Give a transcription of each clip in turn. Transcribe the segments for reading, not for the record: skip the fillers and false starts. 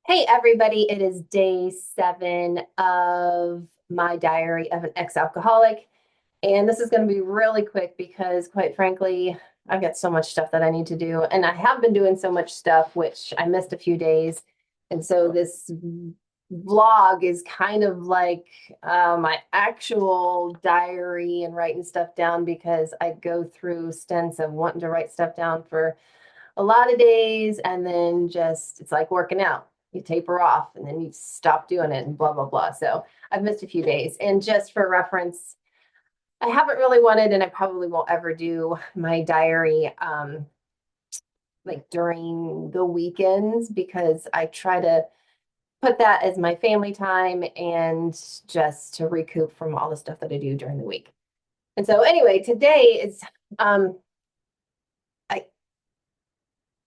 Hey everybody, it is day 7 of my diary of an ex-alcoholic. And this is going to be really quick because quite frankly, I've got so much stuff that I need to do. And I have been doing so much stuff, which I missed a few days. And so this vlog is kind of like my actual diary and writing stuff down because I go through stints of wanting to write stuff down for a lot of days and then just it's like working out. You taper off and then you stop doing it and blah blah blah. So I've missed a few days. And just for reference, I haven't really wanted, and I probably won't ever do my diary like during the weekends because I try to put that as my family time and just to recoup from all the stuff that I do during the week. And so anyway, today is I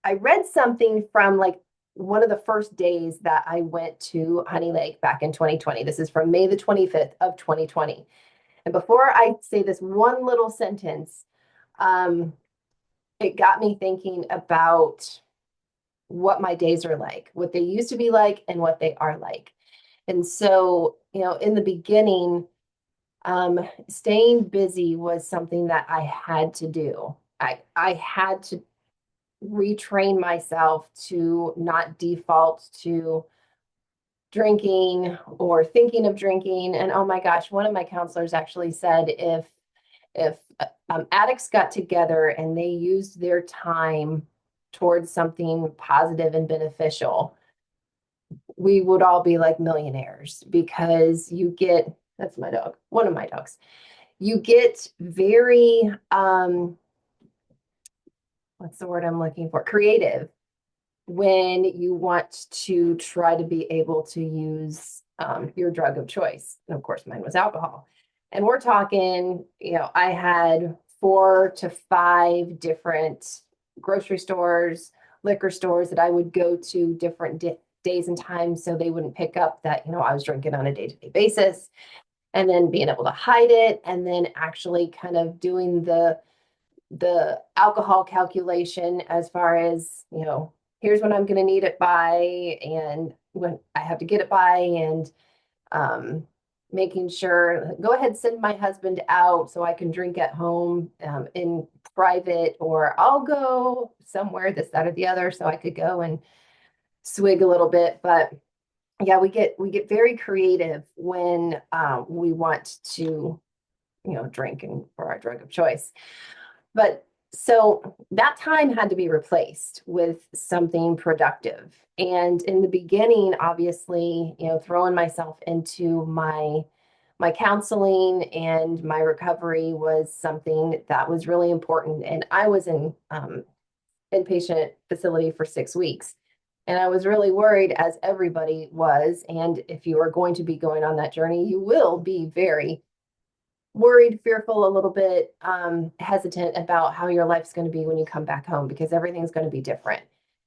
I read something from like one of the first days that I went to Honey Lake back in 2020. This is from May the 25th of 2020. And before I say this one little sentence, um, it got me thinking about what my days are like, what they used to be like, and what they are like. And so, in the beginning, staying busy was something that I had to do. I had to retrain myself to not default to drinking or thinking of drinking. And oh my gosh, one of my counselors actually said if addicts got together and they used their time towards something positive and beneficial, we would all be like millionaires because you get, that's my dog, one of my dogs, you get very what's the word I'm looking for, creative when you want to try to be able to use your drug of choice. And of course, mine was alcohol. And we're talking, I had 4 to 5 different grocery stores, liquor stores that I would go to different days and times so they wouldn't pick up that, I was drinking on a day-to-day basis. And then being able to hide it and then actually kind of doing the alcohol calculation as far as, here's when I'm going to need it by, and when I have to get it by, and making sure, go ahead, send my husband out so I can drink at home in private, or I'll go somewhere, this, that, or the other, so I could go and swig a little bit. But yeah, we get very creative when we want to, drink and for our drug of choice. But so that time had to be replaced with something productive. And in the beginning, obviously, throwing myself into my counseling and my recovery was something that was really important. And I was in inpatient facility for 6 weeks. And I was really worried, as everybody was. And if you are going to be going on that journey, you will be very worried, fearful, a little bit hesitant about how your life's going to be when you come back home because everything's going to be different.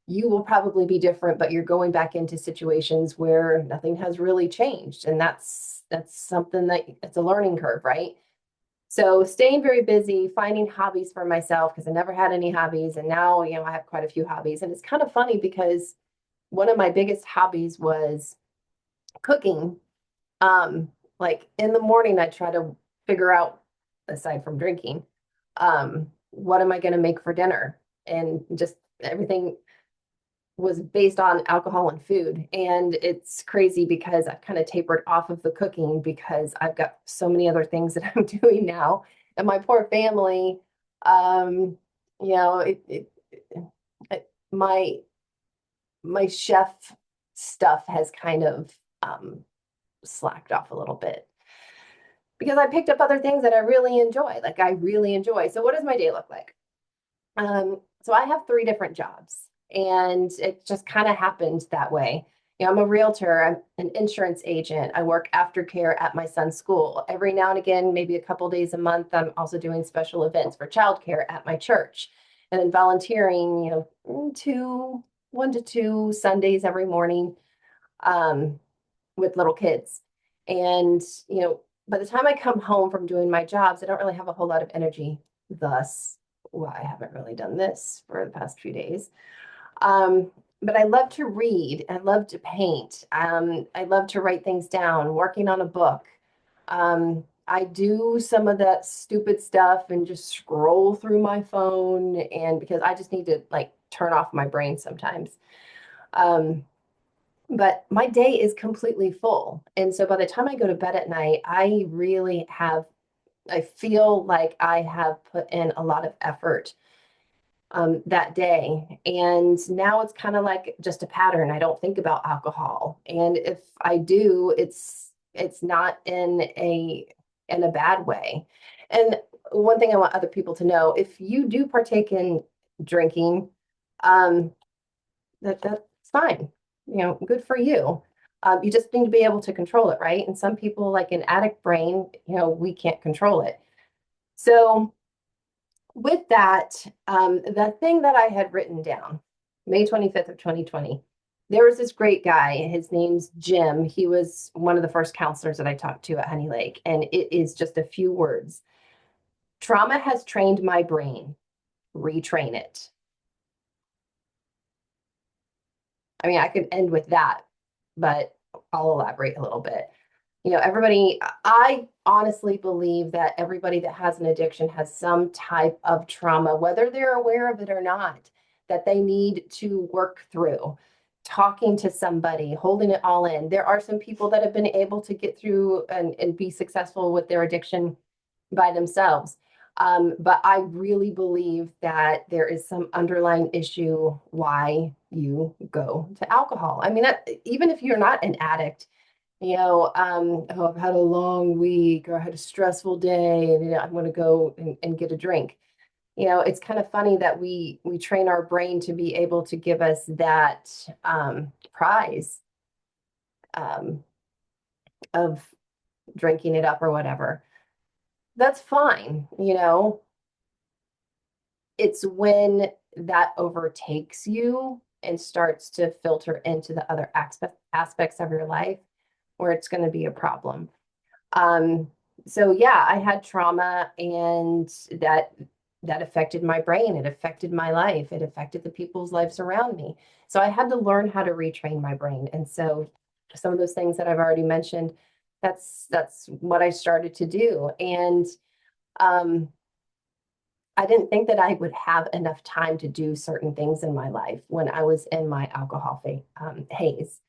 You will probably be different, but you're going back into situations where nothing has really changed. And that's something that it's a learning curve, right? So staying very busy, finding hobbies for myself because I never had any hobbies. And now, I have quite a few hobbies. And it's kind of funny because one of my biggest hobbies was cooking. Like in the morning, I try to figure out, aside from drinking, what am I going to make for dinner? And just everything was based on alcohol and food. And it's crazy because I've kind of tapered off of the cooking because I've got so many other things that I'm doing now. And my poor family, um, you know, my chef stuff has kind of slacked off a little bit because I picked up other things that I really enjoy. Like I really enjoy. So what does my day look like? So I have 3 different jobs and it just kind of happened that way. I'm a realtor, I'm an insurance agent. I work aftercare at my son's school. Every now and again, maybe a couple days a month, I'm also doing special events for childcare at my church. And then volunteering, 1 to 2 Sundays every morning with little kids. And, by the time I come home from doing my jobs, I don't really have a whole lot of energy. Thus, why I haven't really done this for the past few days. but I love to read. I love to paint. I love to write things down, working on a book. I do some of that stupid stuff and just scroll through my phone, and because I just need to like turn off my brain sometimes. Um, but my day is completely full. And so by the time I go to bed at night, I feel like I have put in a lot of effort that day. And now it's kind of like just a pattern. I don't think about alcohol. And if I do, it's not in a bad way. And one thing I want other people to know, if you do partake in drinking, um, that's fine. You know, good for you. You just need to be able to control it, right? And some people, like an addict brain, we can't control it. So with that, the thing that I had written down, May 25th of 2020, there was this great guy. His name's Jim. He was one of the first counselors that I talked to at Honey Lake, and it is just a few words. Trauma has trained my brain. Retrain it. I mean, I could end with that, but I'll elaborate a little bit. I honestly believe that everybody that has an addiction has some type of trauma, whether they're aware of it or not, that they need to work through. Talking to somebody, holding it all in. There are some people that have been able to get through and be successful with their addiction by themselves. But I really believe that there is some underlying issue why you go to alcohol. I mean, even if you're not an addict, oh, I've had a long week or I had a stressful day and I'm going to go and get a drink. It's kind of funny that we train our brain to be able to give us that prize um, of drinking it up or whatever. That's fine. It's when that overtakes you and starts to filter into the other aspects of your life where it's going to be a problem. Um, so yeah, I had trauma and that affected my brain. It affected my life. It affected the people's lives around me. So I had to learn how to retrain my brain. And so some of those things that I've already mentioned, that's what I started to do. And um, I didn't think that I would have enough time to do certain things in my life when I was in my alcohol haze.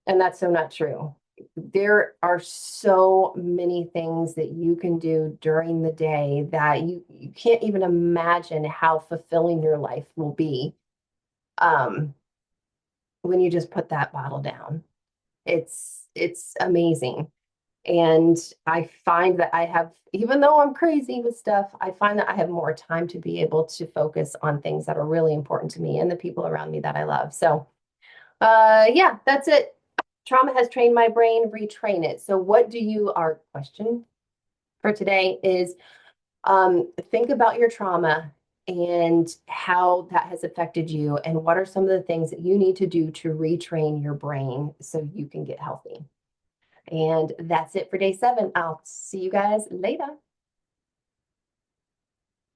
And that's so not true. There are so many things that you can do during the day that you can't even imagine how fulfilling your life will be um, when you just put that bottle down. It's amazing. And I find that I have, even though I'm crazy with stuff, I find that I have more time to be able to focus on things that are really important to me and the people around me that I love. So, yeah, that's it. Trauma has trained my brain, retrain it. So our question for today is think about your trauma and how that has affected you, and what are some of the things that you need to do to retrain your brain so you can get healthy. And that's it for day 7. I'll see you guys later.